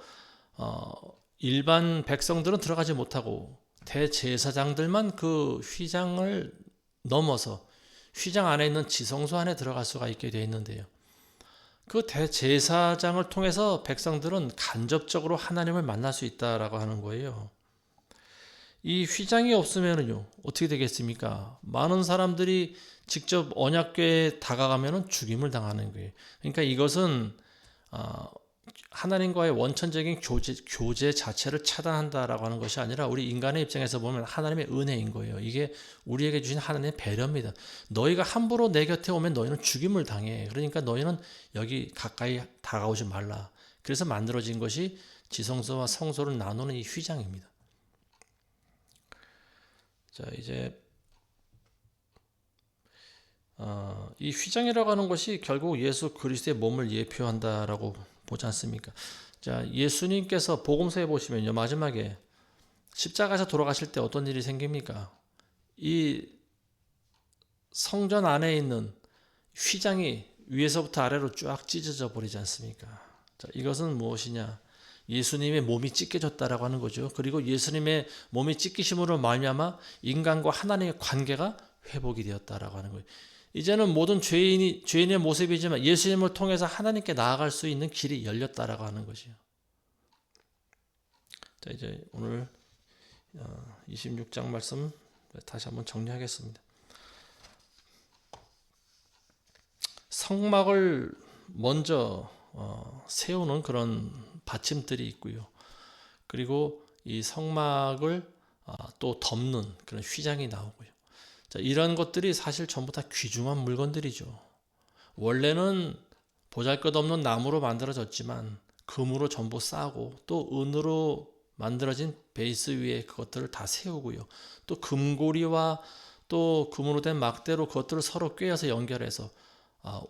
일반 백성들은 들어가지 못하고 대제사장들만 그 휘장을 넘어서 휘장 안에 있는 지성소 안에 들어갈 수가 있게 되어 있는데요. 그 대제사장을 통해서 백성들은 간접적으로 하나님을 만날 수 있다라고 하는 거예요. 이 휘장이 없으면요 어떻게 되겠습니까? 많은 사람들이 직접 언약궤에 다가가면 죽임을 당하는 거예요. 그러니까 이것은 하나님과의 원천적인 교제 자체를 차단한다라고 하는 것이 아니라 우리 인간의 입장에서 보면 하나님의 은혜인 거예요. 이게 우리에게 주신 하나님의 배려입니다. 너희가 함부로 내 곁에 오면 너희는 죽임을 당해. 그러니까 너희는 여기 가까이 다가오지 말라. 그래서 만들어진 것이 지성소와 성소를 나누는 이 휘장입니다. 자, 이제 이 휘장이라고 하는 것이 결국 예수 그리스도의 몸을 예표한다라고 보지 않습니까? 자, 예수님께서 복음서에 보시면요, 마지막에 십자가에서 돌아가실 때 어떤 일이 생깁니까? 이 성전 안에 있는 휘장이 위에서부터 아래로 쫙 찢어져 버리지 않습니까? 자, 이것은 무엇이냐? 예수님의 몸이 찢겨졌다라고 하는 거죠. 그리고 예수님의 몸이 찢기심으로 말미암아 인간과 하나님의 관계가 회복이 되었다라고 하는 거예요. 이제는 모든 죄인의 모습이지만 예수님을 통해서 하나님께 나아갈 수 있는 길이 열렸다라고 하는 것이요. 자, 이제 오늘 26장 말씀 다시 한번 정리하겠습니다. 성막을 먼저 세우는 그런 받침들이 있고요. 그리고 이 성막을 또 덮는 그런 휘장이 나오고요. 자, 이런 것들이 사실 전부 다 귀중한 물건들이죠. 원래는 보잘것없는 나무로 만들어졌지만 금으로 전부 싸고 또 은으로 만들어진 베이스 위에 그것들을 다 세우고요. 또 금고리와 또 금으로 된 막대로 그것들을 서로 꿰어서 연결해서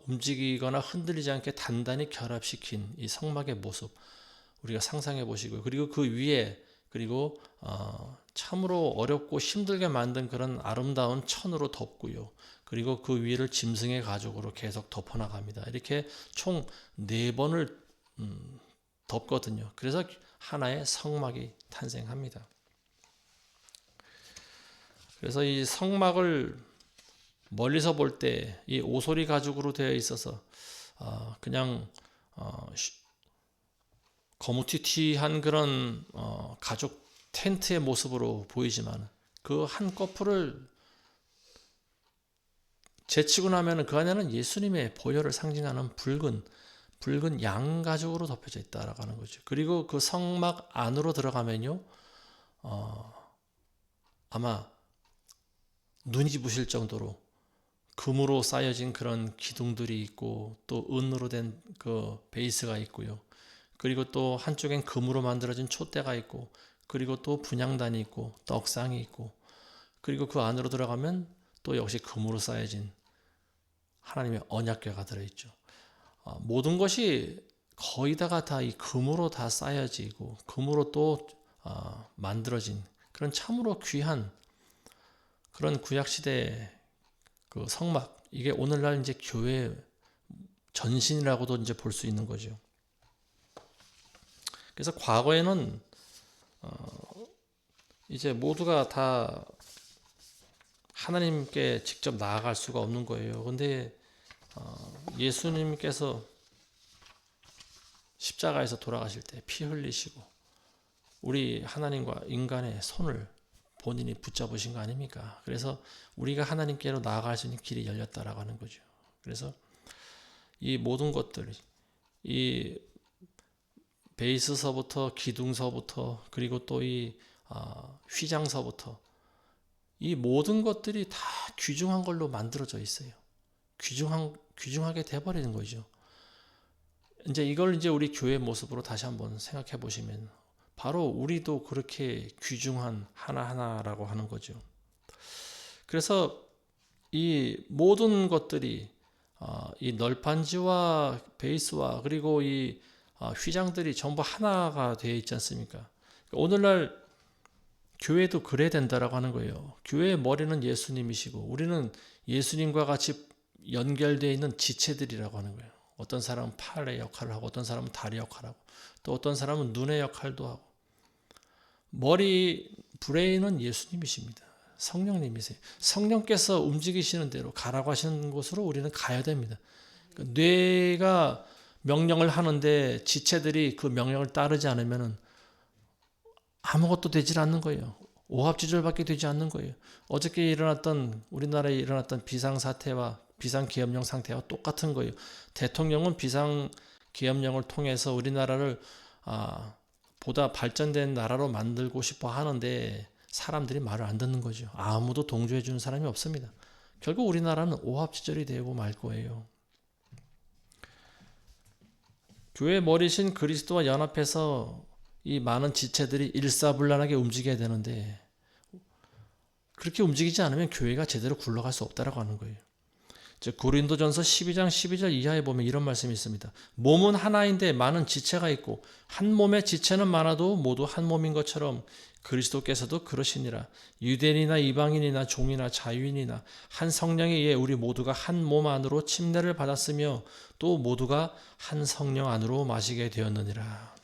움직이거나 흔들리지 않게 단단히 결합시킨 이 성막의 모습 우리가 상상해 보시고요. 그리고 그 위에 그리고 참으로 어렵고 힘들게 만든 그런 아름다운 천으로 덮고요. 그리고 그 위를 짐승의 가죽으로 계속 덮어나갑니다. 이렇게 총 4번을 덮거든요. 그래서 하나의 성막이 탄생합니다. 그래서 이 성막을 멀리서 볼 때 이 오소리 가죽으로 되어 있어서 그냥 거무튀튀한 그런 가죽 텐트의 모습으로 보이지만 그 한 거풀을 제치고 나면 그 안에는 예수님의 보혈을 상징하는 붉은 양 가죽으로 덮여져 있다라고 하는 거죠. 그리고 그 성막 안으로 들어가면요, 아마 눈이 부실 정도로 금으로 쌓여진 그런 기둥들이 있고 또 은으로 된 그 베이스가 있고요. 그리고 또 한쪽엔 금으로 만들어진 촛대가 있고 그리고 또 분향단이 있고 떡상이 있고 그리고 그 안으로 들어가면 또 역시 금으로 쌓여진 하나님의 언약궤가 들어있죠. 모든 것이 거의 다가 다 이 금으로 다 쌓여지고 금으로 또 만들어진 그런 참으로 귀한 그런 구약시대의 그 성막, 이게 오늘날 이제 교회 전신이라고도 이제 볼 수 있는 거죠. 그래서 과거에는 이제 모두가 다 하나님께 직접 나아갈 수가 없는 거예요. 근데 예수님께서 십자가에서 돌아가실 때 피 흘리시고 우리 하나님과 인간의 손을 본인이 붙잡으신 거 아닙니까? 그래서 우리가 하나님께로 나아갈 수 있는 길이 열렸다라고 하는 거죠. 그래서 이 모든 것들, 이 베이스서부터 기둥서부터 그리고 또 이 휘장서부터 이 모든 것들이 다 귀중한 걸로 만들어져 있어요. 귀중하게 돼버리는 거죠. 이제 이걸 이제 우리 교회 모습으로 다시 한번 생각해 보시면 바로 우리도 그렇게 귀중한 하나하나라고 하는 거죠. 그래서 이 모든 것들이 이 널판지와 베이스와 그리고 이 휘장들이 전부 하나가 되어 있지 않습니까? 오늘날 교회도 그래야 된다라고 하는 거예요. 교회의 머리는 예수님이시고 우리는 예수님과 같이 연결되어 있는 지체들이라고 하는 거예요. 어떤 사람은 팔의 역할을 하고 어떤 사람은 다리 역할을 하고 또 어떤 사람은 눈의 역할도 하고 브레인은 예수님이십니다. 성령님이세요. 성령께서 움직이시는 대로 가라고 하시는 곳으로 우리는 가야 됩니다. 뇌가 명령을 하는데 지체들이 그 명령을 따르지 않으면 아무것도 되질 않는 거예요. 오합지졸밖에 되지 않는 거예요. 어저께 일어났던 우리나라에 일어났던 비상사태와 비상계엄령 상태와 똑같은 거예요. 대통령은 비상계엄령을 통해서 우리나라를 보다 발전된 나라로 만들고 싶어 하는데 사람들이 말을 안 듣는 거죠. 아무도 동조해 주는 사람이 없습니다. 결국 우리나라는 오합지졸이 되고 말 거예요. 교회 머리신 그리스도와 연합해서 이 많은 지체들이 일사불란하게 움직여야 되는데 그렇게 움직이지 않으면 교회가 제대로 굴러갈 수 없다라고 하는 거예요. 고린도전서 12장 12절 이하에 보면 이런 말씀이 있습니다. 몸은 하나인데 많은 지체가 있고 한 몸의 지체는 많아도 모두 한 몸인 것처럼 그리스도께서도 그러시니라. 유대인이나 이방인이나 종이나 자유인이나 한 성령에 의해 우리 모두가 한 몸 안으로 침례를 받았으며 또 모두가 한 성령 안으로 마시게 되었느니라.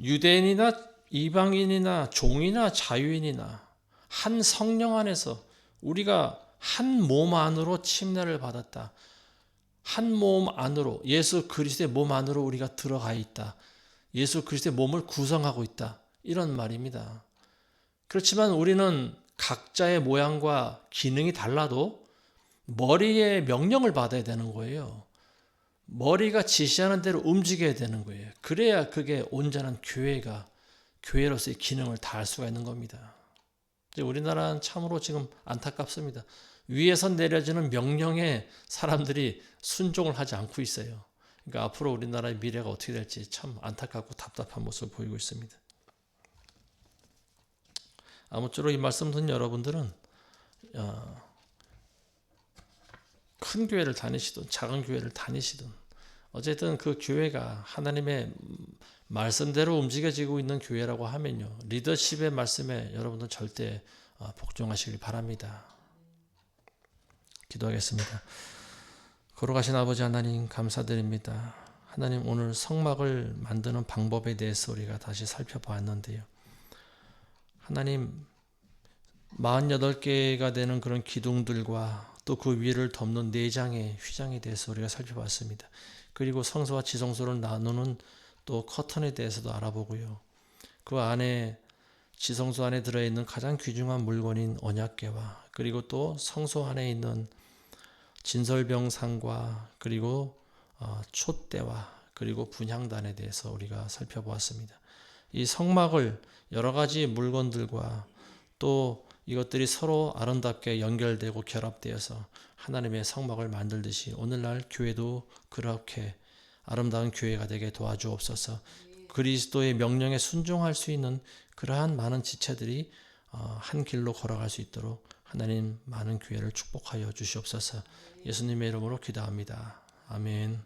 유대인이나 이방인이나 종이나 자유인이나 한 성령 안에서 우리가 한 몸 안으로 침례를 받았다. 한 몸 안으로 예수 그리스도의 몸 안으로 우리가 들어가 있다. 예수 그리스도의 몸을 구성하고 있다. 이런 말입니다. 그렇지만 우리는 각자의 모양과 기능이 달라도 머리의 명령을 받아야 되는 거예요. 머리가 지시하는 대로 움직여야 되는 거예요. 그래야 그게 온전한 교회로서의 기능을 다할 수가 있는 겁니다. 우리나라는 참으로 지금 안타깝습니다. 위에서 내려지는 명령에 사람들이 순종을 하지 않고 있어요. 그러니까 앞으로 우리나라의 미래가 어떻게 될지 참 안타깝고 답답한 모습을 보이고 있습니다. 아무쪼록 이 말씀 듣는 여러분들은 큰 교회를 다니시든 작은 교회를 다니시든 어쨌든 그 교회가 하나님의 말씀대로 움직여지고 있는 교회라고 하면요. 리더십의 말씀에 여러분들 절대 복종하시길 바랍니다. 기도하겠습니다. 걸어가신 아버지 하나님 감사드립니다. 하나님 오늘 성막을 만드는 방법에 대해서 우리가 다시 살펴보았는데요. 하나님 48개가 되는 그런 기둥들과 또 그 위를 덮는 4장의 휘장에 대해서 우리가 살펴봤습니다. 그리고 성소와 지성소를 나누는 또 커튼에 대해서도 알아보고요. 그 안에 지성소 안에 들어있는 가장 귀중한 물건인 언약궤와 그리고 또 성소 안에 있는 진설병상과 그리고 촛대와 그리고 분향단에 대해서 우리가 살펴보았습니다. 이 성막을 여러 가지 물건들과 또 이것들이 서로 아름답게 연결되고 결합되어서 하나님의 성막을 만들듯이 오늘날 교회도 그렇게 아름다운 교회가 되게 도와주옵소서. 그리스도의 명령에 순종할 수 있는 그러한 많은 지체들이 한 길로 걸어갈 수 있도록 하나님 많은 교회를 축복하여 주시옵소서. 예수님의 이름으로 기도합니다. 아멘.